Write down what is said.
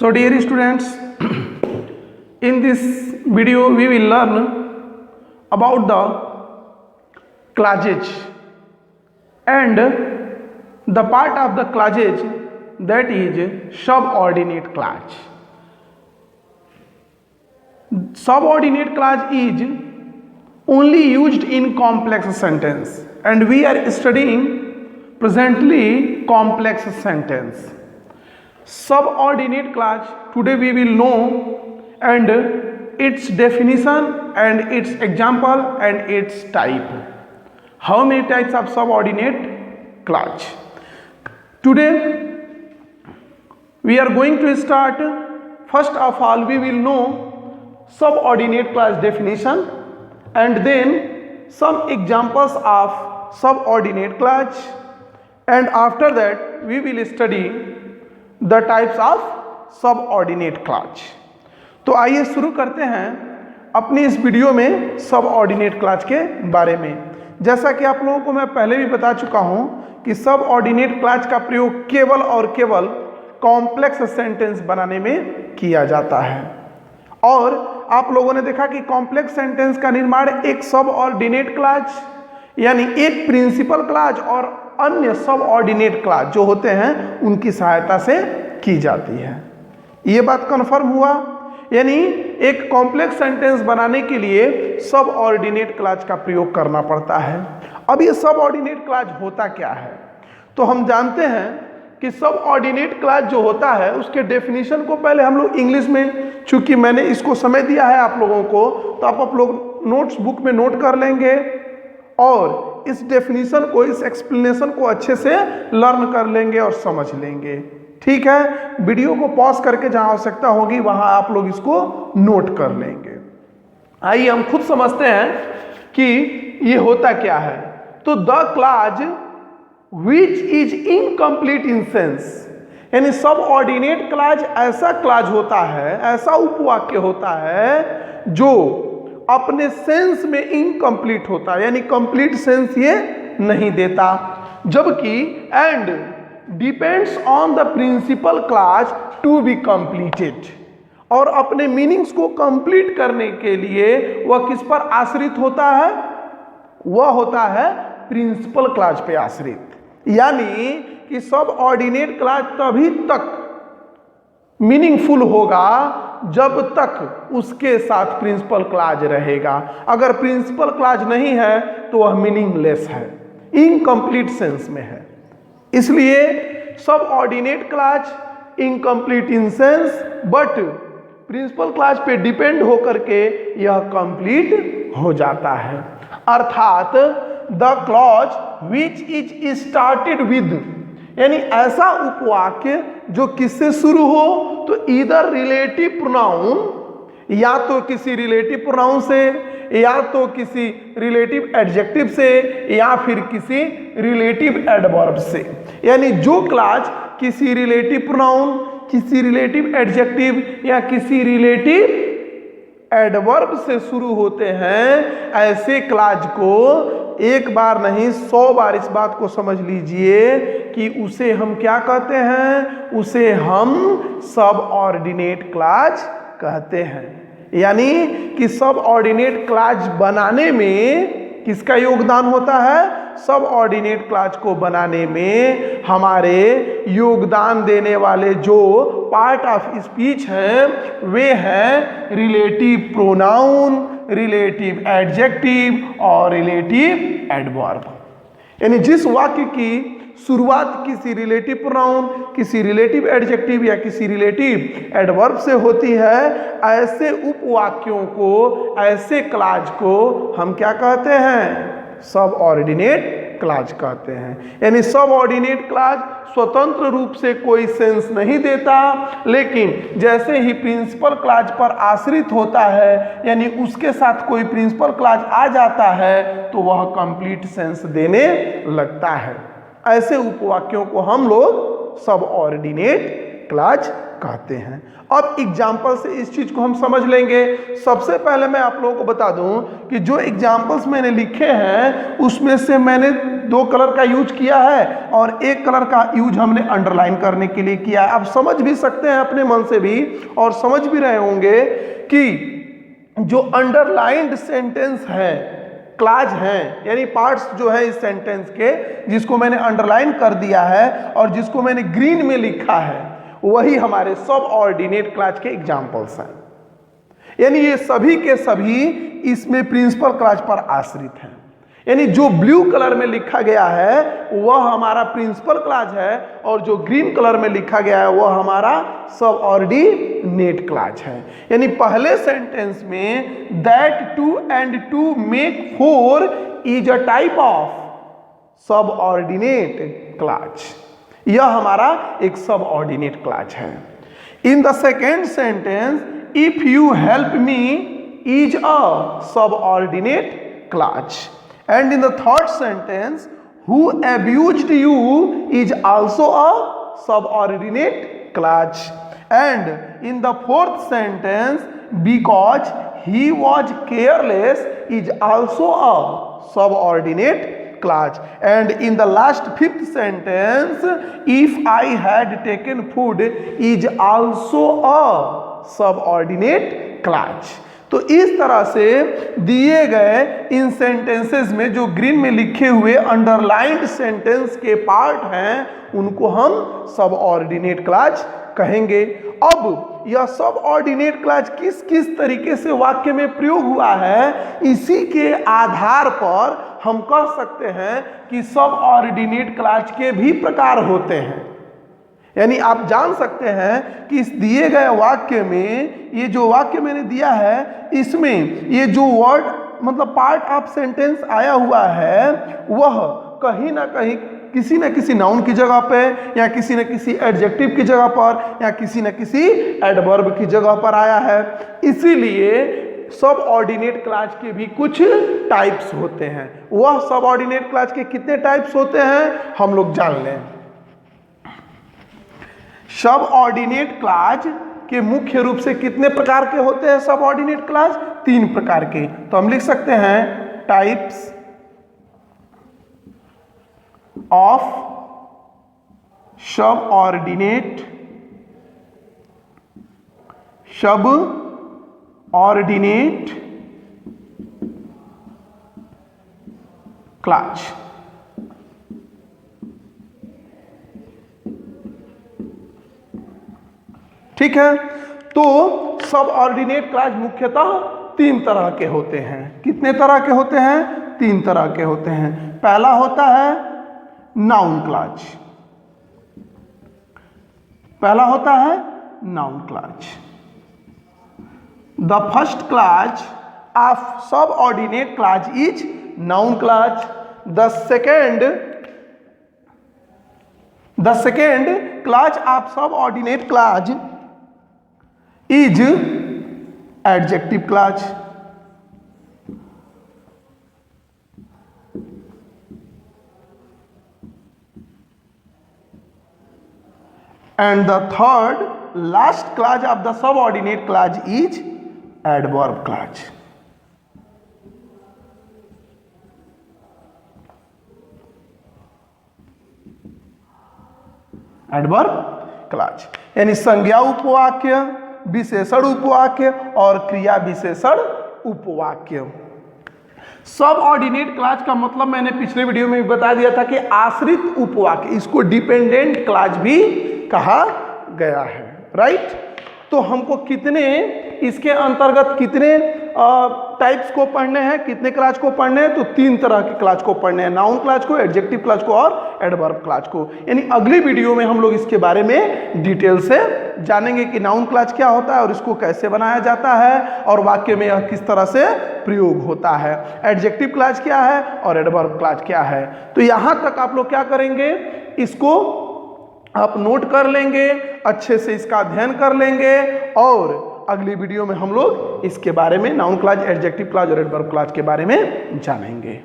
So dear students, in this video we will learn about the classes and the part of the classes that is subordinate class. Subordinate class is only used in complex sentence and we are studying presently complex sentence. Subordinate clause today we will know and its definition and its example and its type. How many types of subordinate clause? Today we are going to start. First of all we will know subordinate clause definition and then some examples of subordinate clause, and after that we will study the types of subordinate clause. तो आइए शुरू करते हैं अपनी इस video में subordinate clause के बारे में। जैसा कि आप लोगों को मैं पहले भी बता चुका हूं कि सबऑर्डिनेट क्लॉज का प्रयोग केवल और केवल कॉम्प्लेक्स सेंटेंस बनाने में किया जाता है, और आप लोगों ने देखा कि कॉम्प्लेक्स सेंटेंस का निर्माण एक सबऑर्डिनेट क्लॉज यानी एक प्रिंसिपल क्लॉज और अन्य सबऑर्डिनेट क्लॉज जो होते हैं उनकी सहायता से की जाती है। ये बात कन्फर्म हुआ, यानी एक कॉम्प्लेक्स सेंटेंस बनाने के लिए सबऑर्डिनेट क्लॉज का प्रयोग करना पड़ता है। अब ये सबऑर्डिनेट क्लॉज होता क्या है, तो हम जानते हैं कि सबऑर्डिनेट क्लॉज जो होता है उसके डेफिनेशन को पहले हम लोग इंग्लिश में, चूंकि मैंने इसको समय दिया है आप लोगों को, तो आप लोग नोट्स बुक में नोट कर लेंगे और इस डेफिनेशन को, इस एक्सप्लेनेशन को अच्छे से लर्न कर लेंगे और समझ लेंगे। ठीक है, वीडियो को पॉज करके जहां आवश्यकता होगी वहां आप लोग इसको नोट कर लेंगे। आइए हम खुद समझते हैं कि ये होता क्या है। तो the clause which is incomplete in sense, यानी सबऑर्डिनेट क्लॉज ऐसा क्लॉज होता है, ऐसा उपवाक्य होता है जो अपने सेंस में इनकम्प्लीट होता है, यानी कंप्लीट सेंस ये नहीं देता, जबकि and depends on the principal clause to be completed, और अपने मीनिंग्स को कंप्लीट करने के लिए वह किस पर आश्रित होता है, वह होता है प्रिंसिपल क्लॉज पे आश्रित। यानी कि सबऑर्डिनेट क्लॉज तभी तक मीनिंगफुल होगा जब तक उसके साथ प्रिंसिपल क्लॉज रहेगा। अगर प्रिंसिपल क्लॉज नहीं है तो वह मीनिंगलेस है, इनकम्प्लीट सेंस में है। इसलिए subordinate clause incomplete in sense but principal clause पे डिपेंड होकर के यह कंप्लीट हो जाता है। अर्थात the clause which is started with, यानी ऐसा उपवाक्य जो किससे शुरू हो, तो इधर रिलेटिव प्रोनाउन, या तो किसी रिलेटिव प्रोनाउन से, या तो किसी रिलेटिव एडजेक्टिव से, या फिर किसी रिलेटिव एडवर्ब से। यानी जो क्लॉज किसी रिलेटिव प्रोनाउन, किसी रिलेटिव एडजेक्टिव या किसी रिलेटिव एडवर्ब से शुरू होते हैं, ऐसे क्लॉज को एक बार नहीं 100 बार इस बात को समझ लीजिए कि उसे हम क्या कहते हैं, उसे हम सबऑर्डिनेट क्लॉज कहते हैं। यानी कि सबऑर्डिनेट क्लॉज बनाने में किसका योगदान होता है, सबऑर्डिनेट क्लॉज को बनाने में हमारे योगदान देने वाले जो पार्ट ऑफ स्पीच हैं वे हैं रिलेटिव प्रोनाउन, रिलेटिव एडजेक्टिव और रिलेटिव एडवर्ब। यानी जिस वाक्य की शुरुआत किसी रिलेटिव प्रोनाउन, किसी रिलेटिव एडजेक्टिव या किसी रिलेटिव एडवर्ब से होती है, ऐसे उपवाक्यों को, ऐसे क्लॉज को हम क्या कहते हैं, सबऑर्डिनेट क्लॉज कहते हैं। यानी सबऑर्डिनेट क्लॉज स्वतंत्र रूप से कोई सेंस नहीं देता, लेकिन जैसे ही प्रिंसिपल क्लॉज पर आश्रित होता है, यानी उसके साथ कोई प्रिंसिपल क्लॉज आ जाता है, तो वह कंप्लीट सेंस देने लगता है। ऐसे उपवाक्यों को हम लोग सबऑर्डिनेट क्लॉज कहते हैं। अब एग्जाम्पल से इस चीज को हम समझ लेंगे। सबसे पहले मैं आप लोगों को बता दूं कि जो एग्जाम्पल्स मैंने लिखे हैं उसमें से मैंने दो कलर का यूज किया है और एक कलर का यूज हमने अंडरलाइन करने के लिए किया है। आप समझ भी सकते हैं अपने मन से भी और समझ भी रहे होंगे कि जो अंडरलाइंड सेंटेंस है, क्लाज हैं, यानी पार्ट्स जो है इस सेंटेंस के, जिसको मैंने अंडरलाइन कर दिया है और जिसको मैंने ग्रीन में लिखा है, वही हमारे सब ऑर्डिनेट क्लाज के एग्जाम्पल्स हैं। यानी ये सभी के सभी इसमें प्रिंसिपल क्लाज पर आश्रित हैं। यानी जो ब्लू कलर में लिखा गया है वह हमारा प्रिंसिपल क्लाज है और जो ग्रीन कलर में लिखा गया है वह हमारा सब ऑर्डिनेट क्लाज है। यानी पहले सेंटेंस में that 2 and 2 make 4 is a type of subordinate clause, यह हमारा एक सब ऑर्डिनेट क्लाज है। In the second sentence if you help me is a subordinate clause, and in the third sentence who abused you is also a subordinate clause, and in the fourth sentence because he was careless is also a subordinate clause, and in the last fifth sentence if I had taken food is also a subordinate clause। तो इस तरह से दिए गए इन sentences में जो green में लिखे हुए अंडरलाइंड सेंटेंस के पार्ट हैं उनको हम सब ऑर्डिनेट क्लाज कहेंगे। अब यह सब ऑर्डिनेट क्लाज किस किस तरीके से वाक्य में प्रयोग हुआ है, इसी के आधार पर हम कह सकते हैं कि सब ऑर्डिनेट क्लाज के भी प्रकार होते हैं। यानी आप जान सकते हैं कि इस दिए गए वाक्य में, ये जो वाक्य मैंने दिया है इसमें ये जो वर्ड मतलब पार्ट ऑफ सेंटेंस आया हुआ है वह कहीं ना कहीं किसी न किसी नाउन की जगह पे या किसी न किसी एडजेक्टिव की जगह पर या किसी न किसी एडवर्ब की जगह पर आया है। इसीलिए सब ऑर्डिनेट क्लाज के भी कुछ टाइप्स होते हैं। वह सब ऑर्डिनेट क्लाज के कितने टाइप्स होते हैं हम लोग जान लें। सब ऑर्डिनेट क्लाज के मुख्य रूप से कितने प्रकार के होते हैं सब ऑर्डिनेट क्लाज? 3 प्रकार के। तो हम लिख सकते हैं types of subordinate clause. ठीक है, तो सब ऑर्डिनेट क्लाज मुख्यतः 3 तरह के होते हैं। कितने तरह के होते हैं? 3 तरह के होते हैं। पहला होता है नाउन क्लाज, पहला होता है noun clause. The first clause of subordinate clause is noun clause. The second clause of subordinate clause is adjective clause, and the third last clause of the subordinate clause is adverb clause। Adverb clause यानी संज्ञा उपवाक्य, विशेषण उपवाक्य और क्रिया विशेषण उपवाक्य। सब ordinate clause का मतलब मैंने पिछले वीडियो में भी बता दिया था कि आश्रित उपवाक्य, इसको डिपेंडेंट क्लाज भी कहा गया है। राइट, तो हमको कितने इसके अंतर्गत कितने टाइप्स को पढ़ने हैं, कितने क्लाज को पढ़ने हैं? तो 3 तरह के क्लाज को पढ़ने हैं, नाउन क्लाज को, एडजेक्टिव क्लाज को और एडवर्ब क्लाज को। यानी अगली वीडियो में हम लोग इसके बारे में डिटेल से जानेंगे कि नाउन क्लाज क्या होता है और इसको कैसे बनाया जाता है और वाक्य में यह किस तरह से प्रयोग होता है, एडजेक्टिव क्लाज क्या है और एडवर्ब क्लाज क्या है। तो यहाँ तक आप लोग क्या करेंगे, इसको आप नोट कर लेंगे, अच्छे से इसका अध्ययन कर लेंगे और अगली वीडियो में हम लोग इसके बारे में नाउन क्लाज, एडजेक्टिव क्लाज और एडवर्ब क्लाज के बारे में जानेंगे।